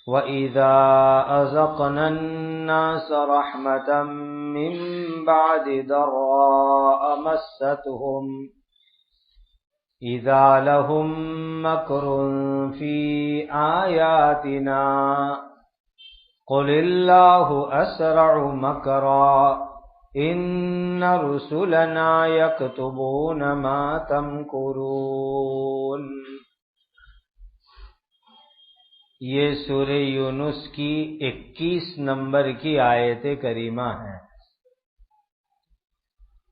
وَإِذَا أَذَقْنَا النَّاسَ رَحْمَةً مِّن بَعْدِ ضَرَّاءَ مَسَّتْهُمْ إِذَا لَهُم مَّكْرٌ فِي آيَاتِنَا قُلِ اللَّهُ أَسْرَعُ مَكْرًا إِنَّ رُسُلَنَا يَكْتُبُونَ مَا تَمْكُرُونَ۔ یہ سورہ یونس کی 21 نمبر کی آیت کریمہ ہے۔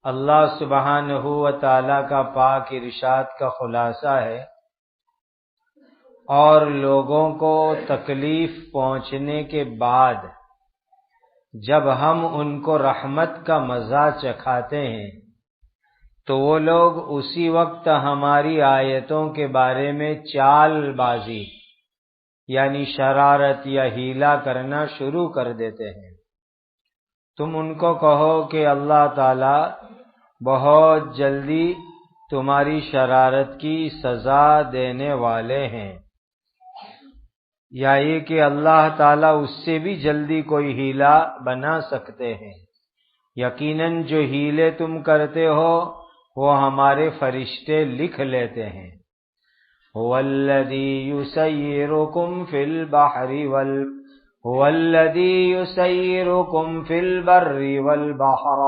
اللہ سبحانہ و تعالی کا پاک ارشاد کا خلاصہ ہے، اور لوگوں کو تکلیف پہنچنے کے بعد جب ہم ان کو رحمت کا مزہ چکھاتے ہیں تو وہ لوگ اسی وقت ہماری آیتوں کے بارے میں چال بازی یعنی شرارت یا ہیلا کرنا شروع کر دیتے ہیں۔ تم ان کو کہو کہ اللہ تعالی بہت جلدی تمہاری شرارت کی سزا دینے والے ہیں، یا یہ کہ اللہ تعالی اس سے بھی جلدی کوئی ہیلا بنا سکتے ہیں۔ یقیناً جو ہیلے تم کرتے ہو وہ ہمارے فرشتے لکھ لیتے ہیں۔ هو الذی یسیرکم فی البحر والبحر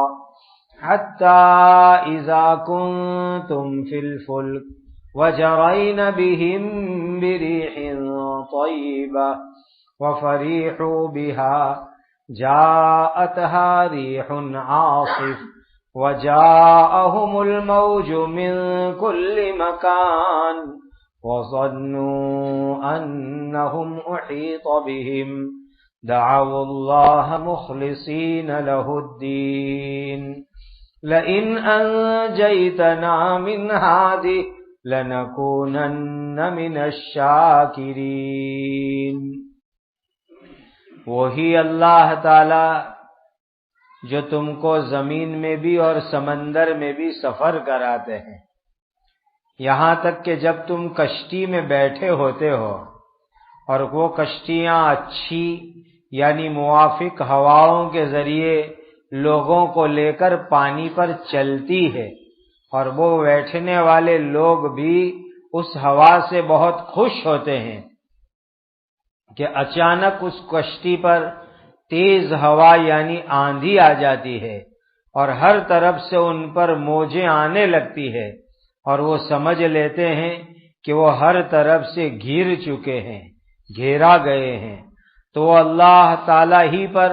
حتی اذا کنتم فی الفلک وجرین بهم بریح طیبہ وفریحوا بها جاءتها ريح عاصف وجاءهم الموج من كل مكان وظنوا أنهم أحيط بهم دعوا الله مخلصين له الدين لئن أنجيتنا من هذه لنكونن من الشاكرين۔ وہی اللہ تعالی جو تم کو زمین میں بھی اور سمندر میں بھی سفر کراتے ہیں، یہاں تک کہ جب تم کشتی میں بیٹھے ہوتے ہو اور وہ کشتیاں اچھی یعنی موافق ہواؤں کے ذریعے لوگوں کو لے کر پانی پر چلتی ہے، اور وہ بیٹھنے والے لوگ بھی اس ہوا سے بہت خوش ہوتے ہیں کہ اچانک اس کشتی پر تیز ہوا یعنی آندھی آ جاتی ہے اور ہر طرف سے ان پر موجیں آنے لگتی ہے، اور وہ سمجھ لیتے ہیں کہ وہ ہر طرف سے گھیر چکے ہیں، گھیرا گئے ہیں، تو وہ اللہ تعالی ہی پر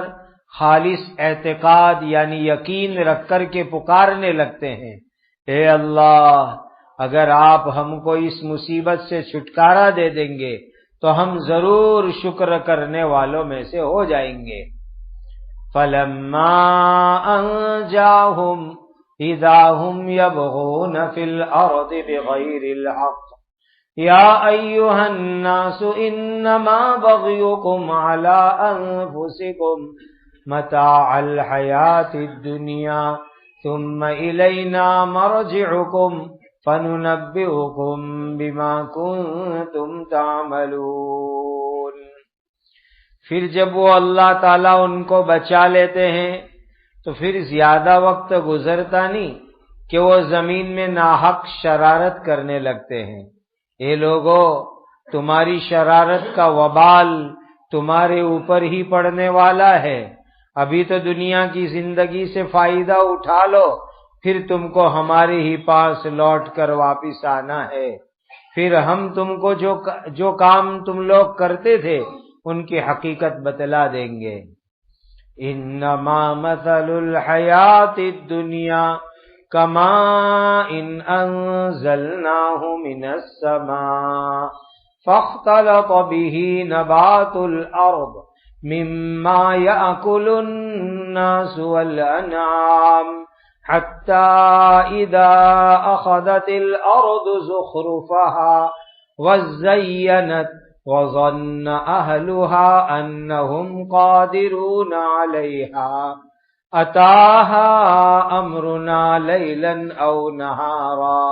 خالص اعتقاد یعنی یقین رکھ کر کے پکارنے لگتے ہیں، اے اللہ اگر آپ ہم کو اس مصیبت سے چھٹکارا دے دیں گے تو ہم ضرور شکر کرنے والوں میں سے ہو جائیں گے۔ فَلَمَّا أَنْجَاهُمْ إِذَا هُمْ يَبْغُونَ فِي الْأَرْضِ بِغَيْرِ الْحَقِّ يَا أَيُّهَا النَّاسُ إِنَّمَا بَغْيُكُمْ عَلَىٰ أَنفُسِكُمْ مَتَاعَ الْحَيَاةِ الدُّنْيَا ثُمَّ إِلَيْنَا مَرْجِعُكُمْ فَنُنَبِّئُكُمْ بِمَا كُنتُمْ تَعْمَلُونَ۔ پھر جب وہ اللہ تعالیٰ ان کو بچا لیتے ہیں تو پھر زیادہ وقت گزرتا نہیں کہ وہ زمین میں ناحق شرارت کرنے لگتے ہیں۔ اے لوگو، تمہاری شرارت کا وبال تمہارے اوپر ہی پڑنے والا ہے، ابھی تو دنیا کی زندگی سے فائدہ اٹھا لو، پھر تم کو ہمارے ہی پاس لوٹ کر واپس آنا ہے، پھر ہم تم کو جو کام تم لوگ کرتے تھے ان کی حقیقت بتلا دیں گے۔ انما مثل الحیات الدنیا کماء انزلناه من السماء فاختلط به نبات الارض مما يأكل الناس والانعام حتى اذا اخذت الارض زخرفها وزينت وظن أهلها أنهم قادرون عليها أتاها أمرنا ليلا أو نهارا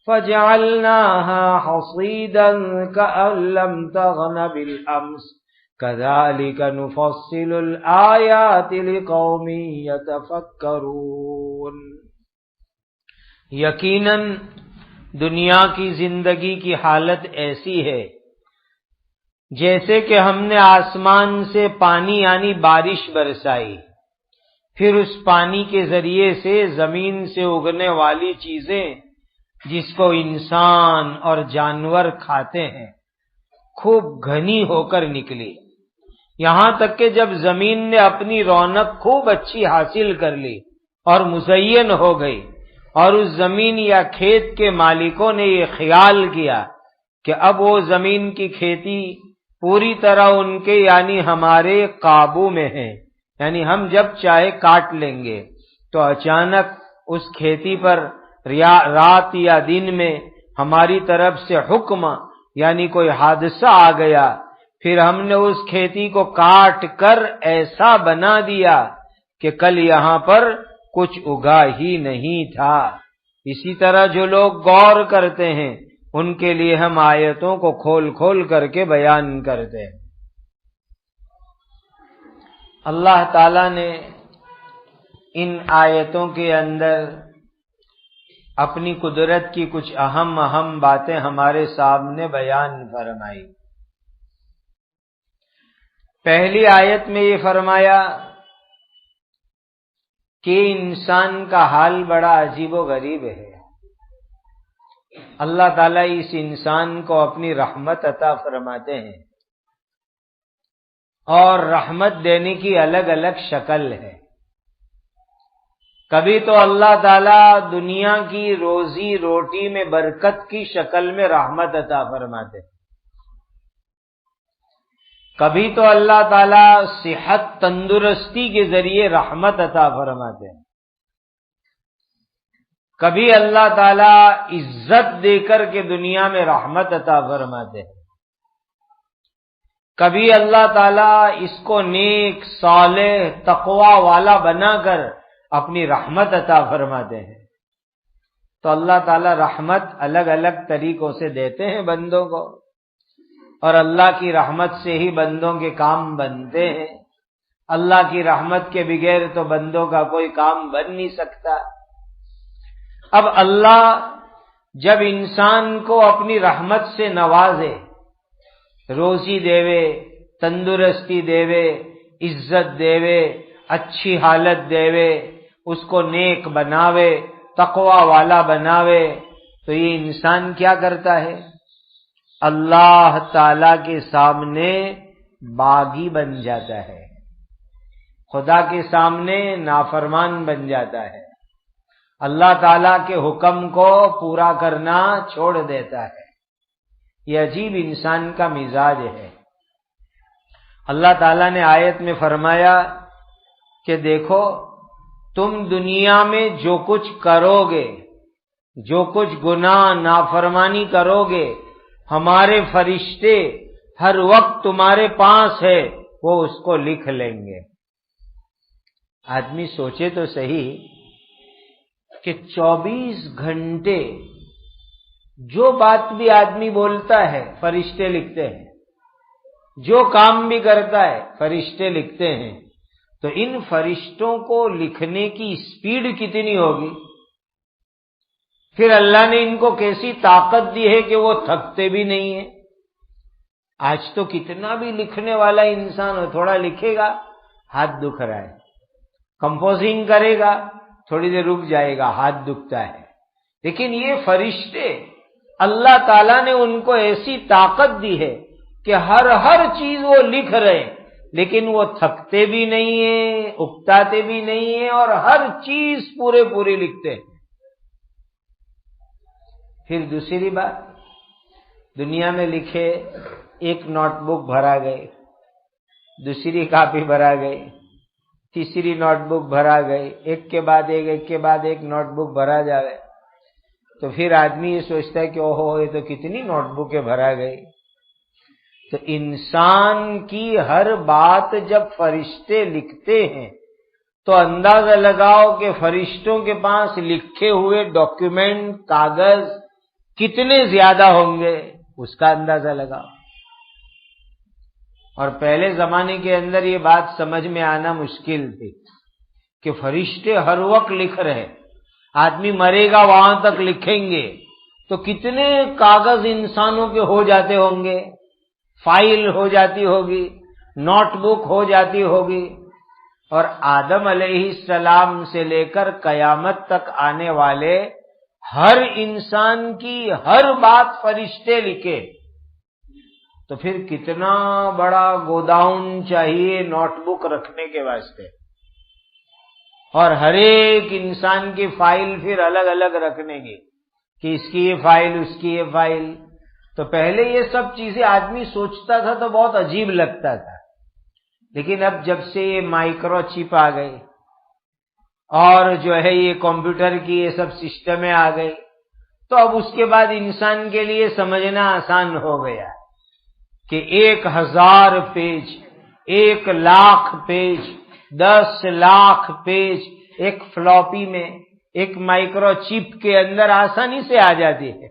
فجعلناها حصيدا كأن لم تغن بالأمس کذالک نفصل الآیات لقوم یتفکرون۔ یقیناً دنیا کی زندگی کی حالت ایسی ہے جیسے کہ ہم نے آسمان سے پانی یعنی بارش برسائی، پھر اس پانی کے ذریعے سے زمین سے اگنے والی چیزیں جس کو انسان اور جانور کھاتے ہیں خوب گھنی ہو کر نکلی، یہاں تک کہ جب زمین نے اپنی رونق خوب اچھی حاصل کر لی اور مزین ہو گئی، اور اس زمین یا کھیت کے مالکوں نے یہ خیال کیا کہ اب وہ زمین کی کھیتی پوری طرح ان کے یعنی ہمارے قابو میں ہے، یعنی ہم جب چاہے کاٹ لیں گے، تو اچانک اس کھیتی پر رات یا دن میں ہماری طرف سے حکم یعنی کوئی حادثہ آ گیا، پھر ہم نے اس کھیتی کو کاٹ کر ایسا بنا دیا کہ کل یہاں پر کچھ اگا ہی نہیں تھا۔ اسی طرح جو لوگ غور کرتے ہیں ان کے لیے ہم آیتوں کو کھول کھول کر کے بیان کرتے ہیں۔ اللہ تعالی نے ان آیتوں کے اندر اپنی قدرت کی کچھ اہم باتیں ہمارے سامنے بیان فرمائی۔ پہلی آیت میں یہ فرمایا کہ انسان کا حال بڑا عجیب و غریب ہے۔ اللہ تعالیٰ اس انسان کو اپنی رحمت عطا فرماتے ہیں، اور رحمت دینے کی الگ الگ شکل ہے۔ کبھی تو اللہ تعالیٰ دنیا کی روزی روٹی میں برکت کی شکل میں رحمت عطا فرماتے ہیں، کبھی تو اللہ تعالیٰ صحت تندرستی کے ذریعے رحمت عطا فرماتے ہیں، کبھی اللہ تعالیٰ عزت دے کر کے دنیا میں رحمت عطا فرماتے ہیں، کبھی اللہ تعالیٰ اس کو نیک صالح تقوی والا بنا کر اپنی رحمت عطا فرماتے ہیں۔ تو اللہ تعالیٰ رحمت الگ الگ طریقوں سے دیتے ہیں بندوں کو، اور اللہ کی رحمت سے ہی بندوں کے کام بنتے ہیں۔ اللہ کی رحمت کے بغیر تو بندوں کا کوئی کام بن نہیں سکتا۔ اب اللہ جب انسان کو اپنی رحمت سے نوازے، روزی دیوے، تندرستی دیوے، عزت دیوے، اچھی حالت دیوے، اس کو نیک بناوے، تقوی والا بناوے، تو یہ انسان کیا کرتا ہے؟ اللہ تعالی کے سامنے باغی بن جاتا ہے، خدا کے سامنے نافرمان بن جاتا ہے، اللہ تعالیٰ کے حکم کو پورا کرنا چھوڑ دیتا ہے۔ یہ عجیب انسان کا مزاج ہے۔ اللہ تعالیٰ نے آیت میں فرمایا کہ دیکھو تم دنیا میں جو کچھ کرو گے، جو کچھ گناہ نافرمانی کرو گے، ہمارے فرشتے ہر وقت تمہارے پاس ہے، وہ اس کو لکھ لیں گے۔ آدمی سوچے تو صحیح کہ 24 گھنٹے جو بات بھی آدمی بولتا ہے فرشتے لکھتے ہیں، جو کام بھی کرتا ہے فرشتے لکھتے ہیں، تو ان فرشتوں کو لکھنے کی سپیڈ کتنی ہوگی؟ پھر اللہ نے ان کو کیسی طاقت دی ہے کہ وہ تھکتے بھی نہیں ہیں۔ آج تو کتنا بھی لکھنے والا انسان ہو، تھوڑا لکھے گا ہاتھ دکھ رہا ہے، کمپوزنگ کرے گا تھوڑی دیر رک جائے گا ہاتھ دکھتا ہے، لیکن یہ فرشتے اللہ تعالیٰ نے ان کو ایسی طاقت دی ہے کہ ہر چیز وہ لکھ رہے ہیں، لیکن وہ تھکتے بھی نہیں ہیں، اکتاتے بھی نہیں ہیں، اور ہر چیز پوری لکھتے ہیں۔ پھر دوسری بات، دنیا میں لکھے ایک نوٹ بک بھرا گئے، دوسری کاپی بھرا گئی، تیسری نوٹ بک بھرا گئی، ایک کے بعد ایک نوٹ بک بھرا جائے، تو پھر آدمی یہ سوچتا ہے کہ اوہو یہ تو کتنی نوٹ بکیں بھرا گئی۔ تو انسان کی ہر بات جب فرشتے لکھتے ہیں تو اندازہ لگاؤ کہ فرشتوں کے پاس لکھے ہوئے ڈاکیومنٹ کاغذ کتنے زیادہ ہوں گے، اس کا اندازہ لگاؤ۔ اور پہلے زمانے کے اندر یہ بات سمجھ میں آنا مشکل تھی کہ فرشتے ہر وقت لکھ رہے، آدمی مرے گا وہاں تک لکھیں گے، تو کتنے کاغذ انسانوں کے ہو جاتے ہوں گے، فائل ہو جاتی ہوگی، نوٹ بک ہو جاتی ہوگی۔ اور آدم علیہ السلام سے لے کر قیامت تک آنے والے ہر انسان کی ہر بات فرشتے لکھے، تو پھر کتنا بڑا گوداؤن چاہیے نوٹ بک رکھنے کے واسطے، اور ہر ایک انسان کی فائل پھر الگ الگ رکھنے کی کہ اس کی یہ فائل، اس کی یہ فائل۔ تو پہلے یہ سب چیزیں آدمی سوچتا تھا تو بہت عجیب لگتا تھا، لیکن اب جب سے یہ مائکرو چپ آ گئی اور جو ہے یہ کمپیوٹر کی یہ سب سسٹمیں آ گئی، تو اب اس کے بعد انسان کے لیے سمجھنا آسان ہو گیا کہ 1000 پیج، 1,00,000 پیج، 10,00,000 پیج ایک فلاپی میں، ایک مائکرو چپ کے اندر آسانی سے آ جاتی ہے۔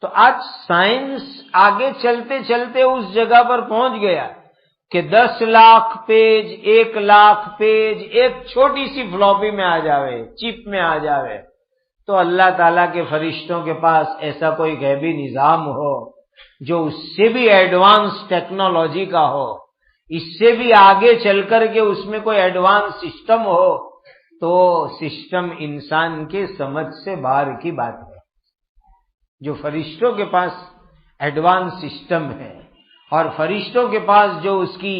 تو آج سائنس آگے چلتے چلتے اس جگہ پر پہنچ گیا کہ 10,00,000 پیج، 1,00,000 پیج ایک چھوٹی سی فلاپی میں آ جاوے، چپ میں آ جاوے۔ تو اللہ تعالیٰ کے فرشتوں کے پاس ایسا کوئی غیبی نظام ہو جو اس سے بھی ایڈوانس ٹیکنالوجی کا ہو، اس سے بھی آگے چل کر کے اس میں کوئی ایڈوانس سسٹم ہو، تو سسٹم انسان کے سمجھ سے باہر کی بات ہے۔ جو فرشتوں کے پاس ایڈوانس سسٹم ہے اور فرشتوں کے پاس جو اس کی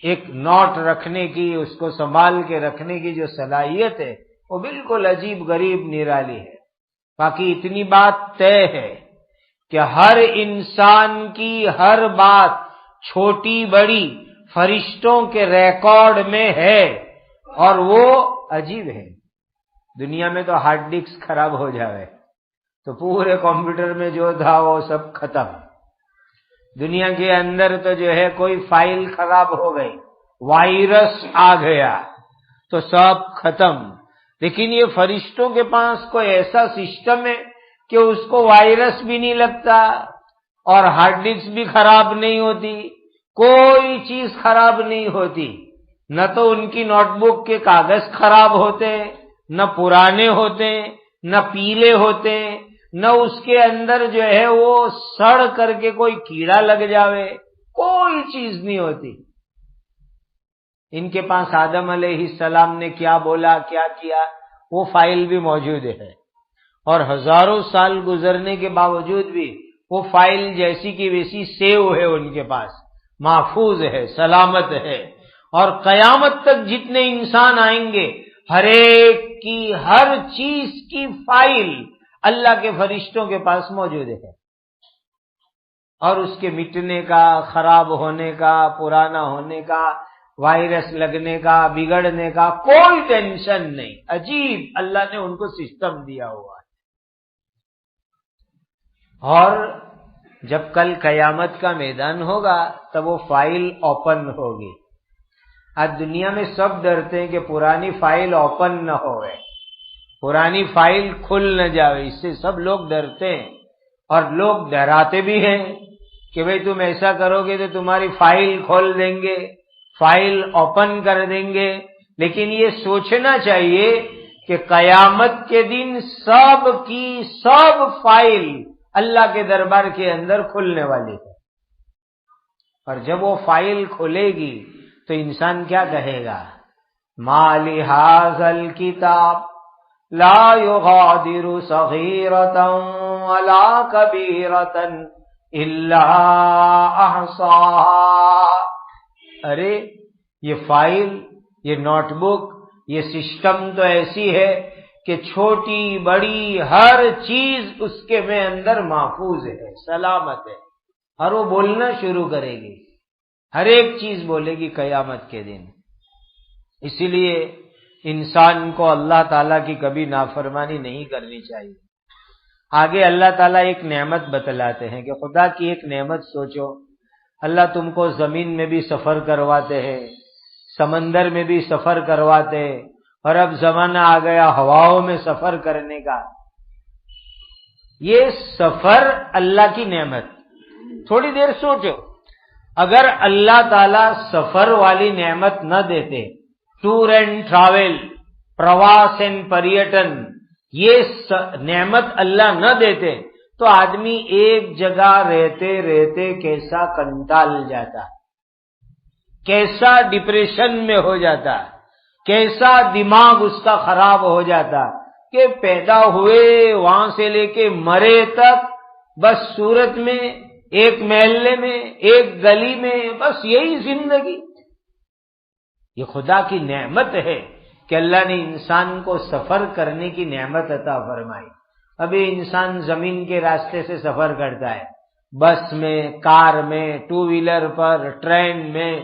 ایک نوٹ رکھنے کی، اس کو سنبھال کے رکھنے کی جو صلاحیت ہے، وہ بالکل عجیب غریب نرالی ہے۔ باقی اتنی بات طے ہے کہ ہر انسان کی ہر بات چھوٹی بڑی فرشتوں کے ریکارڈ میں ہے، اور وہ عجیب ہے۔ دنیا میں تو ہارڈ ڈسک خراب ہو جاوے تو پورے کمپیوٹر میں جو تھا وہ سب ختم۔ دنیا کے اندر تو جو ہے کوئی فائل خراب ہو گئی، وائرس آ گیا تو سب ختم۔ لیکن یہ فرشتوں کے پاس کوئی ایسا سسٹم ہے کہ اس کو وائرس بھی نہیں لگتا اور ہارڈ ڈسک بھی خراب نہیں ہوتی، کوئی چیز خراب نہیں ہوتی۔ نہ تو ان کی نوٹ بک کے کاغذ خراب ہوتے، نہ پرانے ہوتے، نہ پیلے ہوتے، نہ اس کے اندر جو ہے وہ سڑ کر کے کوئی کیڑا لگ جاوے، کوئی چیز نہیں ہوتی۔ ان کے پاس آدم علیہ السلام نے کیا بولا، کیا کیا، وہ فائل بھی موجود ہے، اور ہزاروں سال گزرنے کے باوجود بھی وہ فائل جیسی کی ویسی سیو ہے ان کے پاس، محفوظ ہے، سلامت ہے۔ اور قیامت تک جتنے انسان آئیں گے، ہر ایک کی ہر چیز کی فائل اللہ کے فرشتوں کے پاس موجود ہے، اور اس کے مٹنے کا، خراب ہونے کا، پرانا ہونے کا، وائرس لگنے کا، بگڑنے کا کوئی ٹینشن نہیں۔ عجیب اللہ نے ان کو سسٹم دیا ہوا ہے۔ اور جب کل قیامت کا میدان ہوگا تب وہ فائل اوپن ہوگی۔ آج دنیا میں سب ڈرتے ہیں کہ پرانی فائل اوپن نہ ہوئے، پرانی فائل کھل نہ جاوے، اس سے سب لوگ ڈرتے ہیں، اور لوگ ڈراتے بھی ہیں کہ بھئی تم ایسا کرو گے تو تمہاری فائل کھول دیں گے، فائل اوپن کر دیں گے۔ لیکن یہ سوچنا چاہیے کہ قیامت کے دن سب کی سب فائل اللہ کے دربار کے اندر کھلنے والی ہے، اور جب وہ فائل کھلے گی تو انسان کیا کہے گا؟ ما لہذا الکتاب لا یغادر صغیرۃ ولا کبیرۃ الا احصاها۔ ارے یہ فائل، یہ نوٹ بک، یہ سسٹم تو ایسی ہے کہ چھوٹی بڑی ہر چیز اس کے میں اندر محفوظ ہے، سلامت ہے، اور وہ بولنا شروع کرے گی، ہر ایک چیز بولے گی قیامت کے دن۔ اسی لیے انسان کو اللہ تعالیٰ کی کبھی نافرمانی نہیں کرنی چاہیے۔ آگے اللہ تعالیٰ ایک نعمت بتلاتے ہیں کہ خدا کی ایک نعمت سوچو، اللہ تم کو زمین میں بھی سفر کرواتے ہیں، سمندر میں بھی سفر کرواتے، اور اب زمانہ آ گیا ہواؤں میں سفر کرنے کا۔ یہ سفر اللہ کی نعمت۔ تھوڑی دیر سوچو، اگر اللہ تعالی سفر والی نعمت نہ دیتے، ٹور اینڈ ٹریول، پرواس اینڈ پریٹن، یہ نعمت اللہ نہ دیتے تو آدمی ایک جگہ رہتے رہتے کیسا کنٹال جاتا، کیسا ڈپریشن میں ہو جاتا، کیسا دماغ اس کا خراب ہو جاتا کہ پیدا ہوئے وہاں سے لے کے مرے تک بس صورت میں، ایک محلے میں، ایک گلی میں، بس یہی زندگی۔ یہ خدا کی نعمت ہے کہ اللہ نے انسان کو سفر کرنے کی نعمت عطا فرمائی۔ ابھی انسان زمین کے راستے سے سفر کرتا ہے، بس میں، کار میں، ٹو ویلر پر، ٹرین میں،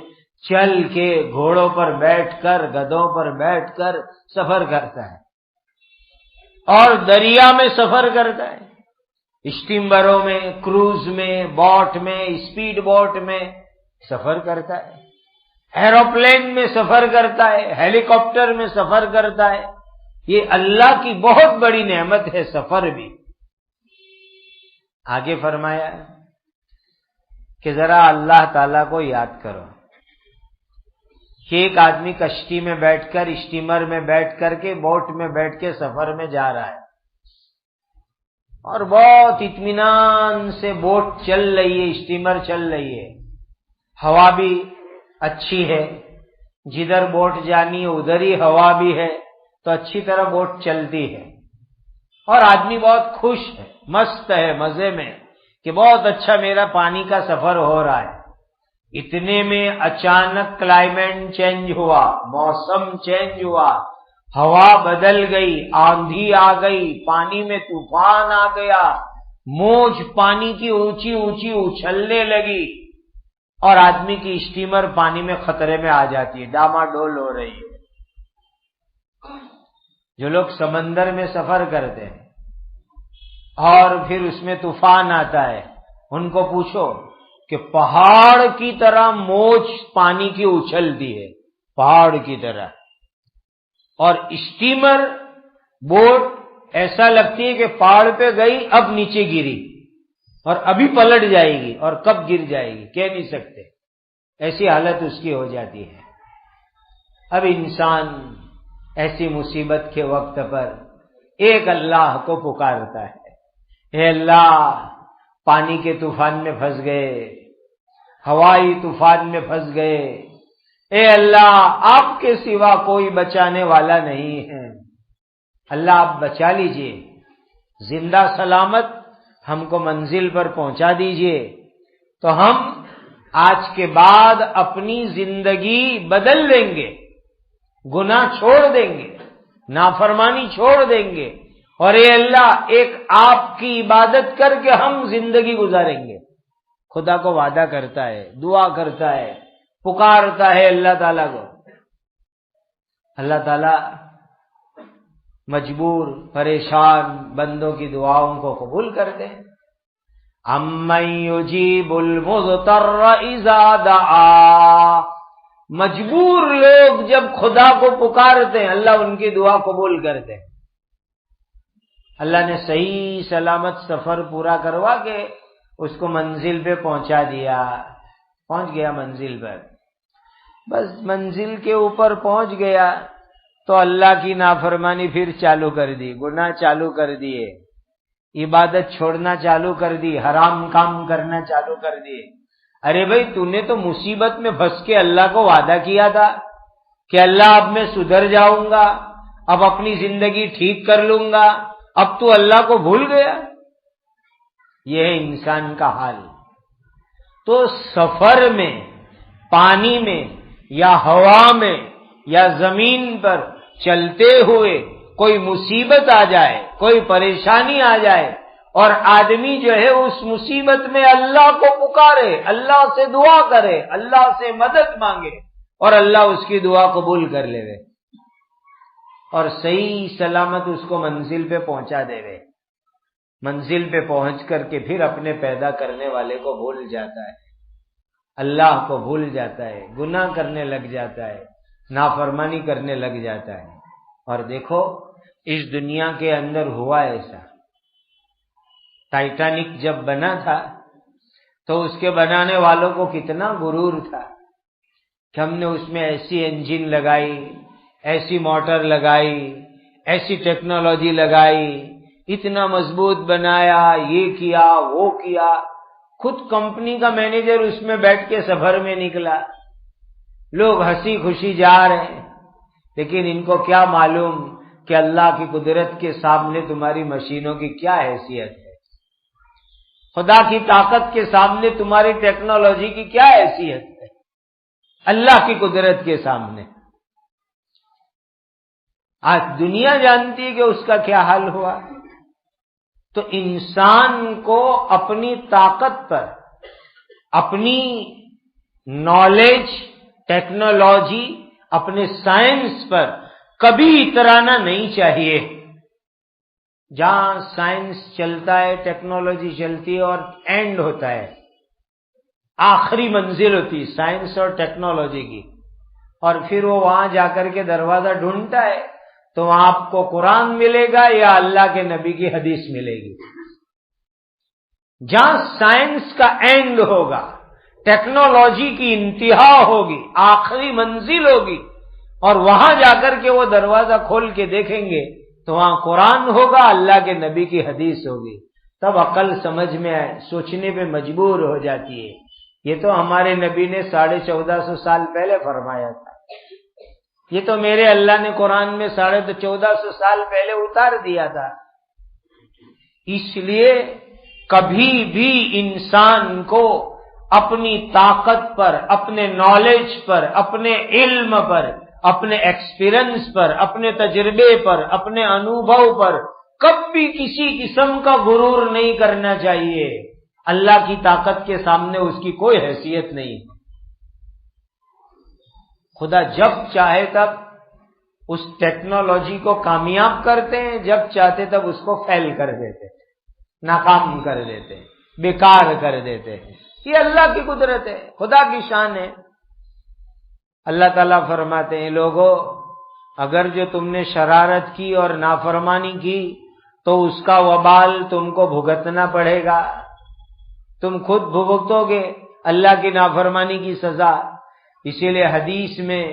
چل کے، گھوڑوں پر بیٹھ کر، گدھوں پر بیٹھ کر سفر کرتا ہے، اور دریا میں سفر کرتا ہے، اسٹیمروں میں، کروز میں، بوٹ میں، اسپیڈ بوٹ میں سفر کرتا ہے، ایروپلین میں سفر کرتا ہے، ہیلی کاپٹر میں سفر کرتا ہے۔ یہ اللہ کی بہت بڑی نعمت ہے سفر بھی۔ آگے فرمایا کہ ذرا اللہ تعالی کو یاد کرو کہ ایک آدمی کشتی میں بیٹھ کر، اسٹیمر میں بیٹھ کر کے، بوٹ میں بیٹھ کے سفر میں جا رہا ہے، اور بہت اطمینان سے بوٹ چل رہی ہے، اسٹیمر چل رہی ہے، ہوا بھی اچھی ہے، جدھر بوٹ جانی ہے ادھر ہی ہوا بھی ہے، تو اچھی طرح بوٹ چلتی ہے، اور آدمی بہت خوش ہے، مست ہے، مزے میں کہ بہت اچھا میرا پانی کا سفر ہو رہا ہے۔ اتنے میں اچانک کلائمیٹ چینج ہوا، موسم چینج ہوا، ہوا بدل گئی، آندھی آ گئی، پانی میں طوفان آ گیا، موج پانی کی اونچی اونچی اچھلنے لگی، اور آدمی کی اسٹیمر پانی میں خطرے میں آ جاتی ہے، ڈاما ڈول ہو رہی ہے۔ جو لوگ سمندر میں سفر کرتے ہیں اور پھر اس میں طوفان آتا ہے، ان کو پوچھو کہ پہاڑ کی طرح موج پانی کی اچھلتی ہے، پہاڑ کی طرح، اور اسٹیمر، بوٹ ایسا لگتی ہے کہ پہاڑ پہ گئی، اب نیچے گری اور ابھی پلٹ جائے گی، اور کب گر جائے گی کہہ نہیں سکتے، ایسی حالت اس کی ہو جاتی ہے۔ اب انسان ایسی مصیبت کے وقت پر ایک اللہ کو پکارتا ہے، اے اللہ، پانی کے طوفان میں پھنس گئے، ہوائی طوفان میں پھنس گئے، اے اللہ، آپ کے سوا کوئی بچانے والا نہیں ہے، اللہ آپ بچا لیجئے، زندہ سلامت ہم کو منزل پر پہنچا دیجئے، تو ہم آج کے بعد اپنی زندگی بدل دیں گے، گناہ چھوڑ دیں گے، نافرمانی چھوڑ دیں گے، اور اے اللہ، ایک آپ کی عبادت کر کے ہم زندگی گزاریں گے۔ خدا کو وعدہ کرتا ہے، دعا کرتا ہے، پکارتا ہے اللہ تعالیٰ کو۔ اللہ تعالیٰ مجبور، پریشان بندوں کی دعاؤں کو قبول کرتے ہیں۔ امن یجیب المضطر اذا دعا، مجبور لوگ جب خدا کو پکارتے ہیں اللہ ان کی دعا قبول کرتے ہیں۔ اللہ نے صحیح سلامت سفر پورا کروا کے اس کو منزل پہ پہنچا دیا، پہنچ گیا منزل پر، بس منزل کے اوپر پہنچ گیا تو اللہ کی نافرمانی پھر چالو کر دی، گناہ چالو کر دیے، عبادت چھوڑنا چالو کر دی، حرام کام کرنا چالو کر دیے۔ ارے بھائی، تو نے تو مصیبت میں پھنس کے اللہ کو وعدہ کیا تھا کہ اللہ اب میں سدھر جاؤں گا، اب اپنی زندگی ٹھیک کر لوں گا، اب تو اللہ کو بھول گیا۔ یہ ہے انسان کا حال۔ تو سفر میں، پانی میں یا ہوا میں یا زمین پر چلتے ہوئے کوئی مصیبت آ جائے، کوئی پریشانی آ جائے، اور آدمی جو ہے اس مصیبت میں اللہ کو پکارے، اللہ سے دعا کرے، اللہ سے مدد مانگے، اور اللہ اس کی دعا قبول کر لے گئے اور صحیح سلامت اس کو منزل پہ پہنچا دے گئے۔ منزل پہ پہنچ کر کے پھر اپنے پیدا کرنے والے کو بھول جاتا ہے، اللہ کو بھول جاتا ہے، گناہ کرنے لگ جاتا ہے، نافرمانی کرنے لگ جاتا ہے۔ اور دیکھو اس دنیا کے اندر ہوا ایسا، ٹائٹینک جب بنا تھا تو اس کے بنانے والوں کو کتنا غرور تھا کہ ہم نے اس میں ایسی انجن لگائی، ایسی موٹر لگائی، ایسی ٹیکنالوجی لگائی، اتنا مضبوط بنایا، یہ کیا وہ کیا۔ خود کمپنی کا مینیجر اس میں بیٹھ کے سفر میں نکلا، لوگ ہنسی خوشی جا رہے ہیں، لیکن ان کو کیا معلوم کہ اللہ کی قدرت کے سامنے تمہاری مشینوں کی کیا حیثیت ہے، خدا کی طاقت کے سامنے تمہاری ٹیکنالوجی کی کیا حیثیت ہے، اللہ کی قدرت کے سامنے۔ آج دنیا جانتی ہے کہ اس کا کیا حال ہوا۔ تو انسان کو اپنی طاقت پر، اپنی نالج، ٹیکنالوجی، اپنے سائنس پر کبھی اترانا نہیں چاہیے۔ جہاں سائنس چلتا ہے، ٹیکنالوجی چلتی ہے اور اینڈ ہوتا ہے، آخری منزل ہوتی ہے سائنس اور ٹیکنالوجی کی، اور پھر وہ وہاں جا کر کے دروازہ ڈھونڈتا ہے تو وہاں آپ کو قرآن ملے گا یا اللہ کے نبی کی حدیث ملے گی۔ جہاں سائنس کا اینڈ ہوگا، ٹیکنالوجی کی انتہا ہوگی، آخری منزل ہوگی، اور وہاں جا کر کے وہ دروازہ کھول کے دیکھیں گے تو وہاں قرآن ہوگا، اللہ کے نبی کی حدیث ہوگی، تب عقل سمجھ میں آئے، سوچنے پہ مجبور ہو جاتی ہے۔ یہ تو ہمارے نبی نے 1450 سال پہلے فرمایا تھا، یہ تو میرے اللہ نے قرآن میں 1450 سال پہلے اتار دیا تھا۔ اس لیے کبھی بھی انسان کو اپنی طاقت پر، اپنے نالج پر، اپنے علم پر، اپنے ایکسپیرنس پر، اپنے تجربے پر، اپنے انوبھو پر کبھی کسی قسم کا غرور نہیں کرنا چاہیے۔ اللہ کی طاقت کے سامنے اس کی کوئی حیثیت نہیں۔ خدا جب چاہے تب اس ٹیکنالوجی کو کامیاب کرتے ہیں، جب چاہتے تب اس کو فیل کر دیتے ہیں، ناکام کر دیتے ہیں، بیکار کر دیتے ہیں۔ یہ اللہ کی قدرت ہے، خدا کی شان ہے۔ اللہ تعالیٰ فرماتے ہیں، لوگوں اگر جو تم نے شرارت کی اور نافرمانی کی تو اس کا وبال تم کو بھگتنا پڑے گا، تم خود بھگتو گے اللہ کی نافرمانی کی سزا۔ اسی لیے حدیث میں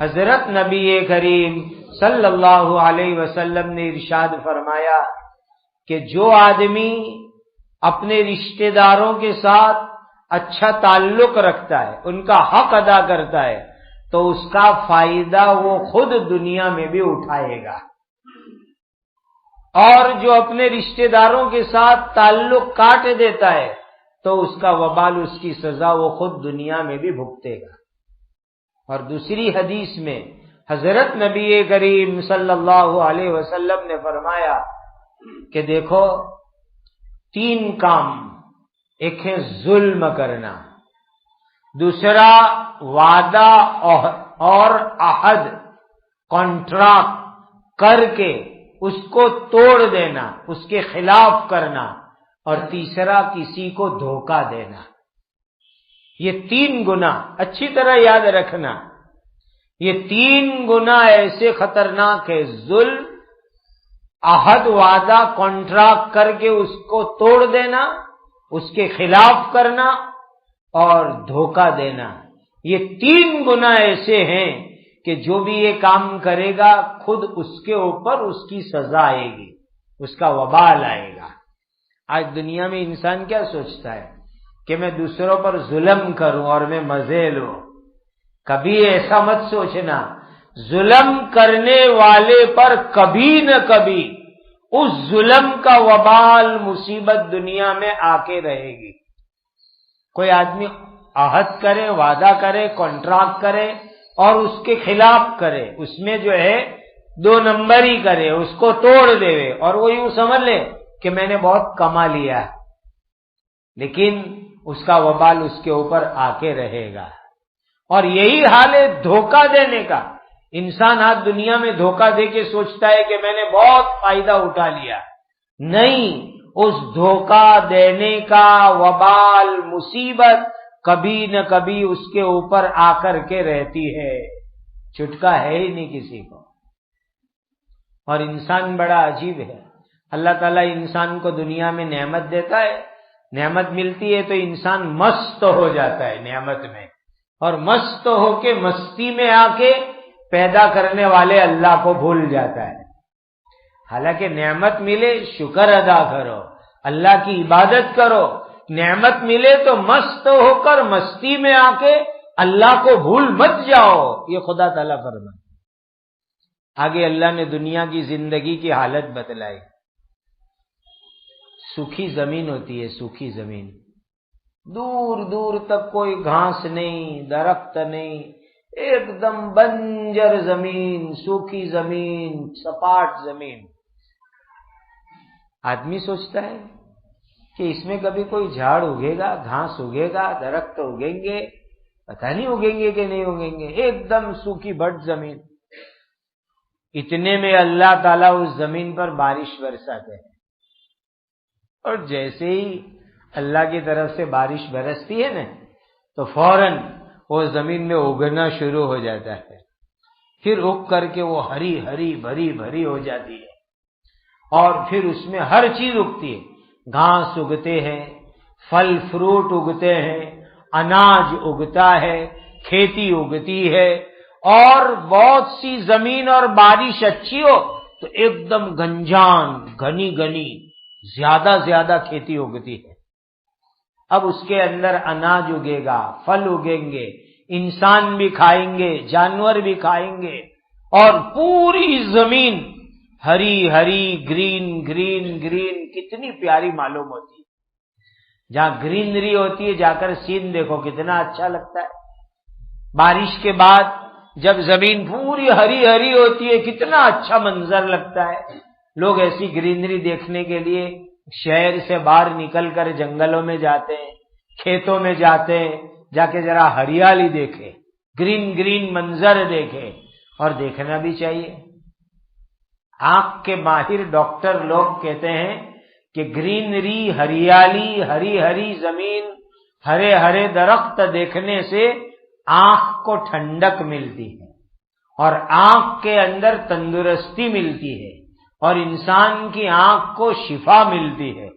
حضرت نبی کریم صلی اللہ علیہ وسلم نے ارشاد فرمایا کہ جو آدمی اپنے رشتہ داروں کے ساتھ اچھا تعلق رکھتا ہے، ان کا حق ادا کرتا ہے، تو اس کا فائدہ وہ خود دنیا میں بھی اٹھائے گا، اور جو اپنے رشتہ داروں کے ساتھ تعلق کاٹ دیتا ہے تو اس کا وبال، اس کی سزا وہ خود دنیا میں بھی بھگتے گا۔ اور دوسری حدیث میں حضرت نبی کریم صلی اللہ علیہ وسلم نے فرمایا کہ دیکھو 3 کام، ایک ہے ظلم کرنا، دوسرا وعدہ اور عہد، کانٹریکٹ کر کے اس کو توڑ دینا، اس کے خلاف کرنا، اور تیسرا کسی کو دھوکہ دینا۔ یہ 3 گناہ اچھی طرح یاد رکھنا، یہ 3 گناہ ایسے خطرناک ہے، ظلم، عہد، وعدہ، کانٹریکٹ کر کے اس کو توڑ دینا، اس کے خلاف کرنا اور دھوکہ دینا۔ یہ 3 گناہ ایسے ہیں کہ جو بھی یہ کام کرے گا خود اس کے اوپر اس کی سزا آئے گی، اس کا وبال آئے گا۔ آج دنیا میں انسان کیا سوچتا ہے کہ میں دوسروں پر ظلم کروں اور میں مزے لوں۔ کبھی ایسا مت سوچنا، ظلم کرنے والے پر کبھی نہ کبھی اس ظلم کا وبال، مصیبت دنیا میں آ کے رہے گی۔ کوئی آدمی عہد کرے، وعدہ کرے، کانٹریکٹ کرے اور اس کے خلاف کرے، اس میں جو ہے 2 نمبر ہی کرے، اس کو توڑ دے اور وہ یوں سمجھ لے کہ میں نے بہت کما لیا، لیکن اس کا وبال اس کے اوپر آ کے رہے گا۔ اور یہی حال ہے دھوکہ دینے کا۔ انسان آج دنیا میں دھوکہ دے کے سوچتا ہے کہ میں نے بہت فائدہ اٹھا لیا، نہیں، اس دھوکہ دینے کا وبال، مصیبت کبھی نہ کبھی اس کے اوپر آ کر کے رہتی ہے، چھٹکا ہے ہی نہیں کسی کو۔ اور انسان بڑا عجیب ہے، اللہ تعالیٰ انسان کو دنیا میں نعمت دیتا ہے، نعمت ملتی ہے تو انسان مست ہو جاتا ہے نعمت میں، اور مست ہو کے مستی میں آ کے پیدا کرنے والے اللہ کو بھول جاتا ہے۔ حالانکہ نعمت ملے شکر ادا کرو، اللہ کی عبادت کرو، نعمت ملے تو مست ہو کر مستی میں آ کے اللہ کو بھول مت جاؤ، یہ خدا تعالیٰ فرمائے۔ آگے اللہ نے دنیا کی زندگی کی حالت بتلائی۔ سوکھی زمین ہوتی ہے، سوکھی زمین، دور دور تک کوئی گھاس نہیں، درخت نہیں، ایک دم بنجر زمین، سوکھی زمین، سپاٹ زمین۔ آدمی سوچتا ہے کہ اس میں کبھی کوئی جھاڑ اگے گا، گھاس اگے گا، درخت اگیں گے؟ پتہ نہیں اگیں گے کہ نہیں اگیں گے، ایک دم سوکھی بٹ زمین۔ اتنے میں اللہ تعالیٰ اس زمین پر بارش برساتے ہیں، اور جیسے ہی اللہ کی طرف سے بارش برستی ہے نا تو فوراً وہ زمین میں اگنا شروع ہو جاتا ہے، پھر اگ کر کے وہ ہری ہری بھری بھری ہو جاتی ہے، اور پھر اس میں ہر چیز اگتی ہے، گھاس اگتے ہیں، پھل فروٹ اگتے ہیں، اناج اگتا ہے، کھیتی اگتی ہے، اور بہت سی زمین اور بارش اچھی ہو تو ایک دم گنجان گھنی گھنی زیادہ زیادہ کھیتی اگتی ہے۔ اب اس کے اندر اناج اگے گا، پھل اگیں گے، انسان بھی کھائیں گے، جانور بھی کھائیں گے، اور پوری زمین ہری ہری گرین گرین گرین، کتنی پیاری معلوم ہوتی ہے۔ جہاں گرینری ہوتی ہے جا کر سین دیکھو کتنا اچھا لگتا ہے۔ بارش کے بعد جب زمین پوری ہری ہری ہوتی ہے کتنا اچھا منظر لگتا ہے۔ لوگ ایسی گرینری دیکھنے کے لیے شہر سے باہر نکل کر جنگلوں میں جاتے ہیں، کھیتوں میں جاتے ہیں، جا کے ذرا ہریالی دیکھے، گرین گرین منظر دیکھے، اور دیکھنا بھی چاہیے۔ آنکھ کے ماہر ڈاکٹر لوگ کہتے ہیں کہ گرینری، ہریالی، ہری ہری زمین، ہرے ہرے درخت دیکھنے سے آنکھ کو ٹھنڈک ملتی ہے، اور آنکھ کے اندر تندرستی ملتی ہے، اور انسان کی آنکھ کو شفا ملتی ہے،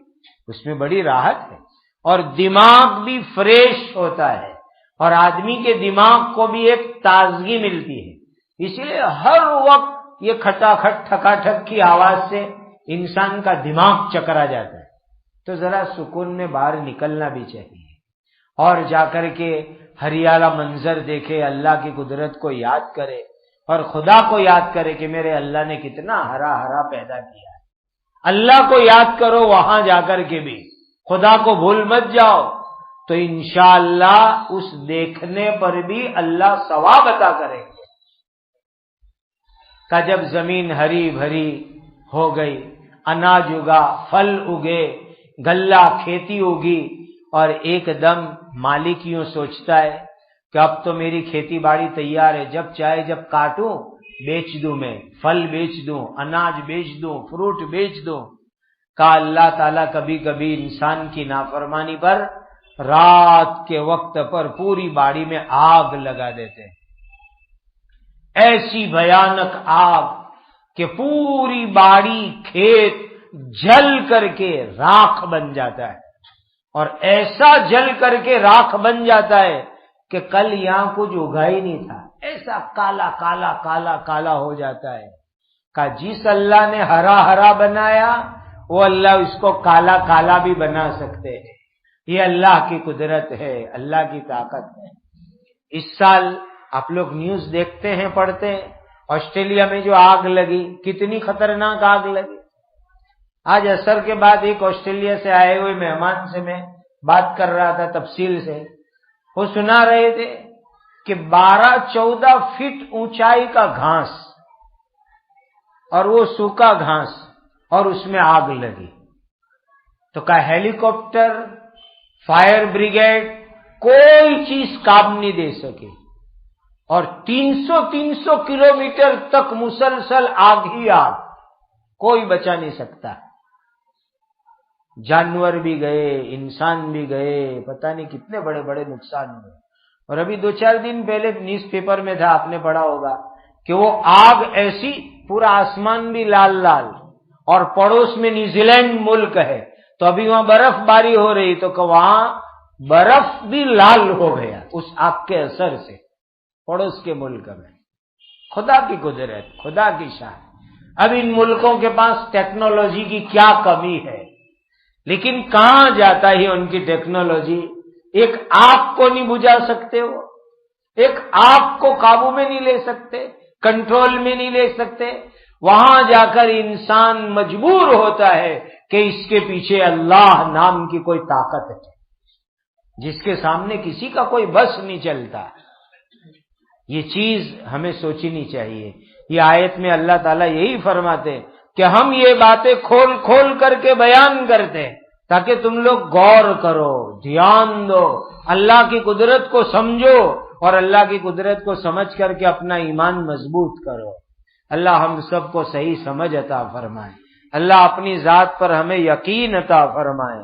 اس میں بڑی راحت ہے، اور دماغ بھی فریش ہوتا ہے، اور آدمی کے دماغ کو بھی ایک تازگی ملتی ہے۔ اس لیے ہر وقت یہ کھٹا کھٹ ٹھکا ٹھک کی آواز سے انسان کا دماغ چکرا جاتا ہے، تو ذرا سکون میں باہر نکلنا بھی چاہیے، اور جا کر کے ہریالا منظر دیکھے، اللہ کی قدرت کو یاد کرے، اور خدا کو یاد کرے کہ میرے اللہ نے کتنا ہرا ہرا پیدا کیا ہے۔ اللہ کو یاد کرو وہاں جا کر کے بھی، خدا کو بھول مت جاؤ، تو انشاءاللہ اس دیکھنے پر بھی اللہ ثواب عطا کریں گے۔ کہ جب زمین ہری بھری ہو گئی، اناج اگا، پھل اگے، غلہ کھیتی اگی، اور ایک دم مالک یوں سوچتا ہے کہ اب تو میری کھیتی باڑی تیار ہے، جب چاہے جب کاٹوں بیچ دوں، میں پھل بیچ دوں، اناج بیچ دوں، فروٹ بیچ دوں۔ کہ اللہ تعالیٰ کبھی کبھی انسان کی نافرمانی پر رات کے وقت پر پوری باڑی میں آگ لگا دیتے ہیں، ایسی بھیانک آگ کہ پوری باڑی کھیت جل کر کے راکھ بن جاتا ہے، اور ایسا جل کر کے راکھ بن جاتا ہے کہ کل یہاں کچھ اگا ہی نہیں تھا، ایسا کالا کالا کالا کالا ہو جاتا ہے۔ کہ جس اللہ نے ہرا ہرا بنایا وہ اللہ اس کو کالا کالا بھی بنا سکتے ہیں، یہ اللہ کی قدرت ہے، اللہ کی طاقت ہے۔ اس سال آپ لوگ نیوز دیکھتے ہیں، پڑھتے ہیں، آسٹریلیا میں جو آگ لگی، کتنی خطرناک آگ لگی۔ آج عصر کے بعد ایک آسٹریلیا سے آئے ہوئے مہمان سے میں بات کر رہا تھا تفصیل سے، وہ سنا رہے تھے کہ 12-14 فٹ اونچائی کا گھاس، اور وہ سوکھا گھاس، اور اس میں آگ لگی، تو کہا ہیلی کاپٹر، فائر بریگیڈ، کوئی چیز کام نہیں دے سکے، اور 300 کلومیٹر تک مسلسل آگ ہی آگ، کوئی بچا نہیں سکتا۔ جانور بھی گئے، انسان بھی گئے، پتہ نہیں کتنے بڑے بڑے نقصان ہوئے۔ اور ابھی 2-4 دن پہلے نیوز پیپر میں تھا، آپ نے پڑھا ہوگا کہ وہ آگ ایسی، پورا آسمان بھی لال لال، اور پڑوس میں نیوزی لینڈ ملک ہے، تو ابھی وہاں برف باری ہو رہی تو کہ وہاں برف بھی لال ہو گیا اس آگ کے اثر سے پڑوس کے ملک میں. خدا کی قدرت، خدا کی شان. اب ان ملکوں کے پاس ٹیکنالوجی کی کیا کمی ہے، لیکن کہاں جاتا ہی ان کی ٹیکنالوجی. ایک آگ کو نہیں بجھا سکتے، وہ ایک آگ کو قابو میں نہیں لے سکتے، کنٹرول میں نہیں لے سکتے. وہاں جا کر انسان مجبور ہوتا ہے کہ اس کے پیچھے اللہ نام کی کوئی طاقت ہے جس کے سامنے کسی کا کوئی بس نہیں چلتا. یہ چیز ہمیں سوچنی چاہیے. یہ آیت میں اللہ تعالیٰ یہی فرماتے کہ ہم یہ باتیں کھول کھول کر کے بیان کرتے ہیں تاکہ تم لوگ غور کرو، دھیان دو، اللہ کی قدرت کو سمجھو اور اللہ کی قدرت کو سمجھ کر کے اپنا ایمان مضبوط کرو. اللہ ہم سب کو صحیح سمجھ عطا فرمائے. اللہ اپنی ذات پر ہمیں یقین عطا فرمائے.